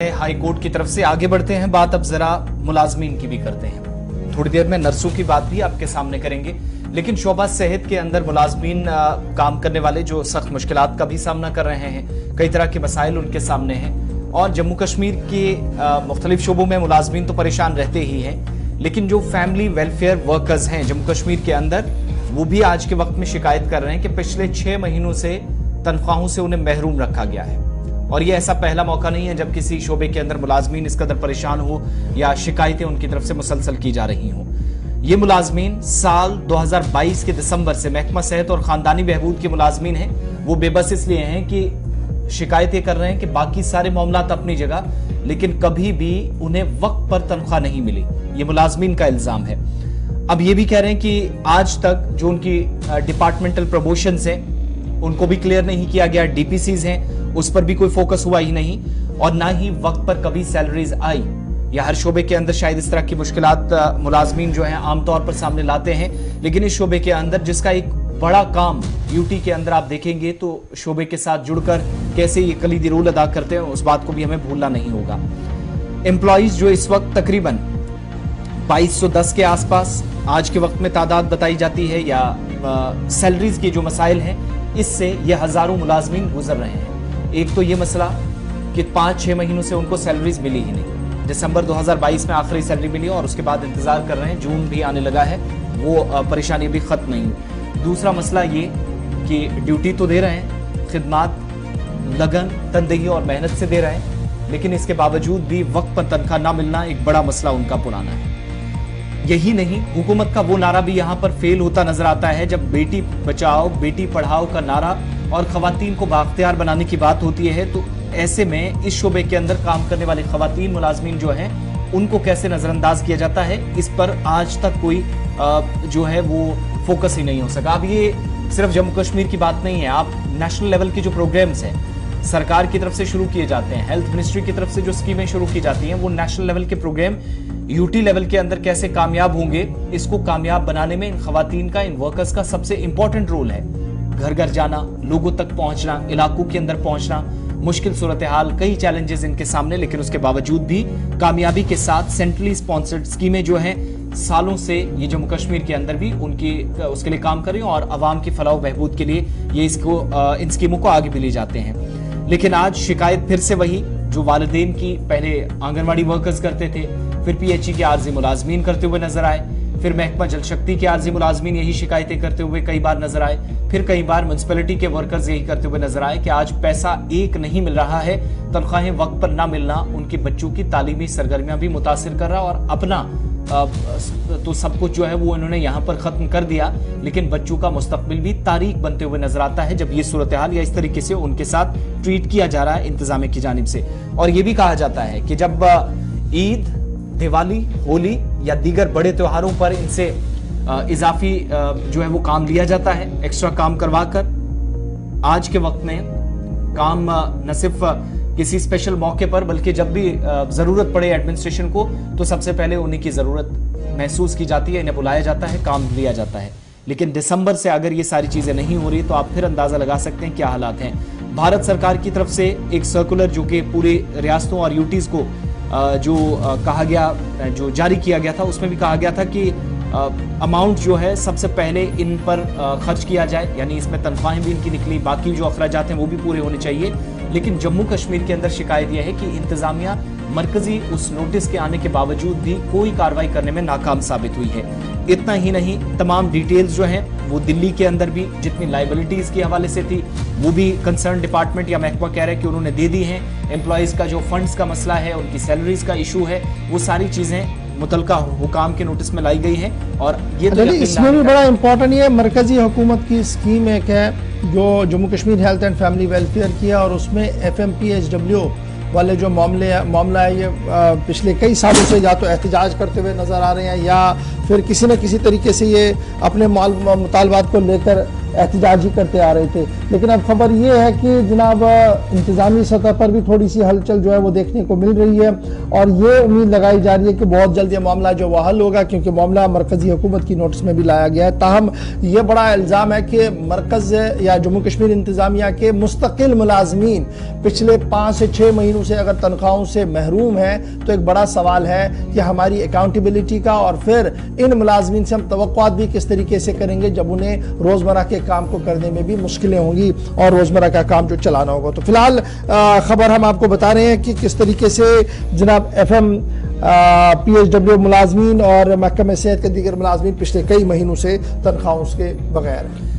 High court की तरफ से आगे बढ़ते हैं। बात अब जरा मुलाजमीन की भी करते हैं। थोड़ी देर में नर्सों की बात भी आपके सामने करेंगे, लेकिन शोबा सेहत के अंदर मुलाजमीन काम करने वाले जो सख्त मुश्किलात का भी सामना कर रहे हैं, कई तरह के मसाइल उनके सामने हैं। और जम्मू कश्मीर के मुख्तलिफ शोबों में मुलाजमीन तो परेशान रहते ही हैं, लेकिन जो फैमिली वेलफेयर वर्कर्स हैं जम्मू कश्मीर के अंदर, वो भी आज के वक्त में शिकायत कर रहे हैं कि पिछले 6 महीनों से तनख्वाहों से उन्हें महरूम रखा गया है। और ये ऐसा पहला मौका नहीं है जब किसी शोबे के अंदर मुलाजमीन इस कदर परेशान हो या शिकायतें उनकी तरफ से मुसलसल की जा रही हों। ये मुलाजमीन साल 2022 के दिसंबर से महकमा सेहत और खानदानी बहबूद के मुलाजमीन हैं। वो बेबस इसलिए हैं कि शिकायतें कर रहे हैं कि बाकी सारे मामलात अपनी जगह, लेकिन कभी भी उन्हें वक्त पर तनख्वाह नहीं मिली। ये मुलाजमीन का इल्जाम है। अब ये भी कह रहे हैं कि आज तक जो उनकी डिपार्टमेंटल प्रमोशंस हैं उनको भी क्लियर नहीं किया गया, डीपीसीज हैं उस पर भी कोई फोकस हुआ ही नहीं, और ना ही वक्त पर कभी सैलरीज आई। या हर शोबे के अंदर शायद इस तरह की मुश्किलात मुलाजमीन जो हैं आमतौर पर सामने लाते हैं, लेकिन इस शोबे के अंदर जिसका एक बड़ा काम यूटी के अंदर आप देखेंगे तो शोबे के साथ जुड़कर कैसे ये कलीदी रोल अदा करते हैं, उस बात को भी हमें भूलना नहीं होगा। एम्प्लॉइज जो इस वक्त तकरीबन 2210 के आसपास आज के वक्त में तादाद बताई जाती है, या सैलरीज के जो मसाइल हैं इससे ये हजारों मुलाजमीन गुजर रहे हैं। एक तो ये मसला कि 5-6 महीनों से उनको सैलरीज मिली ही नहीं। दिसंबर 2022 में आखिरी सैलरी मिली और उसके बाद इंतजार कर रहे हैं, जून भी आने लगा है, वो परेशानी भी खत्म नहीं हुई। दूसरा मसला ये कि ड्यूटी तो दे रहे हैं, खिदमात लगन तनदेही और मेहनत से दे रहे हैं, लेकिन इसके बावजूद भी वक्त पर तनख्वाह ना मिलना एक बड़ा मसला उनका पुराना है। यही नहीं, हुकूमत का वो नारा भी यहाँ पर फेल होता नजर आता है। जब बेटी बचाओ बेटी पढ़ाओ का नारा और खवातीन को बाख्तियार बनाने की बात होती है, तो ऐसे में इस शोबे के अंदर काम करने वाले खवातीन मुलाजमीन जो हैं उनको कैसे नजरअंदाज किया जाता है, इस पर आज तक कोई जो है वो फोकस ही नहीं हो सका। अब ये सिर्फ जम्मू कश्मीर की बात नहीं है, आप नेशनल लेवल के जो प्रोग्राम्स हैं सरकार की तरफ से शुरू किए जाते हैं, हेल्थ मिनिस्ट्री की तरफ से जो स्कीमें शुरू की जाती हैं, वो नेशनल लेवल के प्रोग्राम यूटी लेवल के अंदर कैसे कामयाब होंगे, इसको कामयाब बनाने में इन खवातीन का, इन वर्कर्स का सबसे इंपॉर्टेंट रोल है। घर घर जाना, लोगों तक पहुंचना, इलाकों के अंदर पहुंचना, मुश्किल सूरत हाल, कई चैलेंजेस इनके सामने, लेकिन उसके बावजूद भी कामयाबी के साथ सेंट्रली स्पॉन्सर्ड स्कीमें जो हैं सालों से ये जम्मू कश्मीर के अंदर भी उसके लिए काम कर रही हैं, और आवाम की फलाह बहबूद के लिए ये इन स्कीमों को आगे भी ले जाते हैं। लेकिन आज शिकायत फिर से वही जो वालिदैन की पहले आंगनवाड़ी वर्कर्स करते थे, फिर पीएचई के आर्जी मुलाजमीन करते हुए नजर आए, फिर महकमा जल शक्ति के आर्जी मुलाजमीन यही शिकायतें करते हुए कई बार नजर आए, फिर कई बार म्युनिसिपैलिटी के वर्कर्स यही करते हुए नजर आए कि आज पैसा एक नहीं मिल रहा है, तनख्वाहें वक्त पर ना मिलना उनके बच्चों की तालीमी सरगर्मियां भी मुतासिर कर रहा, और अपना तो सब कुछ जो है वो इन्होंने यहाँ पर खत्म कर दिया, लेकिन बच्चों का मुस्तकबिल भी तारीख बनते हुए नजर आता है जब ये सूरत हाल या इस तरीके से उनके साथ ट्रीट किया जा रहा है इंतजामिया की जानिब से। और ये भी कहा जाता है कि जब ईद, दिवाली, होली या दीगर बड़े त्योहारों पर इनसे इजाफी जो है वो काम लिया जाता है, एक्स्ट्रा काम करवा कर। आज के वक्त में काम न सिर्फ किसी स्पेशल मौके पर, बल्कि जब भी जरूरत पड़े एडमिनिस्ट्रेशन को, तो सबसे पहले उन्हीं की जरूरत महसूस की जाती है, इन्हें बुलाया जाता है, काम लिया जाता है। लेकिन दिसंबर से अगर ये सारी चीजें नहीं हो रही तो आप फिर अंदाजा लगा सकते हैं क्या हालात हैं। भारत सरकार की तरफ से एक सर्कुलर जो कि पूरी रियासतों और यूटीज को जो कहा गया, जो जारी किया गया था, उसमें भी कहा गया था कि अमाउंट जो है सबसे पहले इन पर खर्च किया जाए, यानी इसमें तनख्वाहें भी इनकी निकली, बाकी जो अखराजात हैं वो भी पूरे होने चाहिए। लेकिन जम्मू कश्मीर के अंदर शिकायत यह है कि इंतजामिया मरकजी उस नोटिस के आने के बावजूद भी कोई कार्रवाई करने में नाकाम साबित हुई है। इतना ही नहीं, तमाम डिटेल्स जो हैं वो दिल्ली के अंदर भी जितनी लाइबिलिटीज के हवाले से थी वो भी कंसर्न डिपार्टमेंट या महकमा कह रहे हैं कि उन्होंने दे दी हैं। एम्प्लॉयज का जो फंड्स का मसला है, उनकी सैलरीज का इशू है, वो सारी चीजें मुतलका हुकाम के नोटिस में लाई गई हैं। और ये तो इसमें भी बड़ा इंपॉर्टेंट ये मरकजी हुकूमत की स्कीम एक है जो Jammu Kashmir health and family welfare की है, और उसमें FMPHW वाले जो मामला है ये पिछले कई सालों से या तो एहतजाज करते हुए नज़र आ रहे हैं, या फिर किसी न किसी तरीके से ये अपने मुतालबात को लेकर احتجاج ہی کرتے آ رہے تھے. لیکن اب خبر یہ ہے کہ جناب انتظامی سطح پر بھی تھوڑی سی ہلچل جو ہے وہ دیکھنے کو مل رہی ہے, اور یہ امید لگائی جا رہی ہے کہ بہت جلد یہ معاملہ جو وہ حل ہوگا, کیونکہ معاملہ مرکزی حکومت کی نوٹس میں بھی لایا گیا ہے. تاہم یہ بڑا الزام ہے کہ مرکز یا جموں کشمیر انتظامیہ کے مستقل ملازمین پچھلے 5 سے 6 مہینوں سے اگر تنخواہوں سے محروم ہیں, تو ایک بڑا سوال ہے کہ ہماری اکاؤنٹیبلٹی کا, اور پھر ان ملازمین سے ہم توقعات بھی کس طریقے سے کریں گے جب انہیں روزمرہ کے کام کو کرنے میں بھی مشکلیں ہوں گی اور روزمرہ کا کام جو چلانا ہوگا. تو فی الحال خبر ہم آپ کو بتا رہے ہیں کہ کس طریقے سے جناب FMPHW ملازمین اور محکمہ صحت کے دیگر ملازمین پچھلے کئی مہینوں سے تنخواہوں کے بغیر ہیں.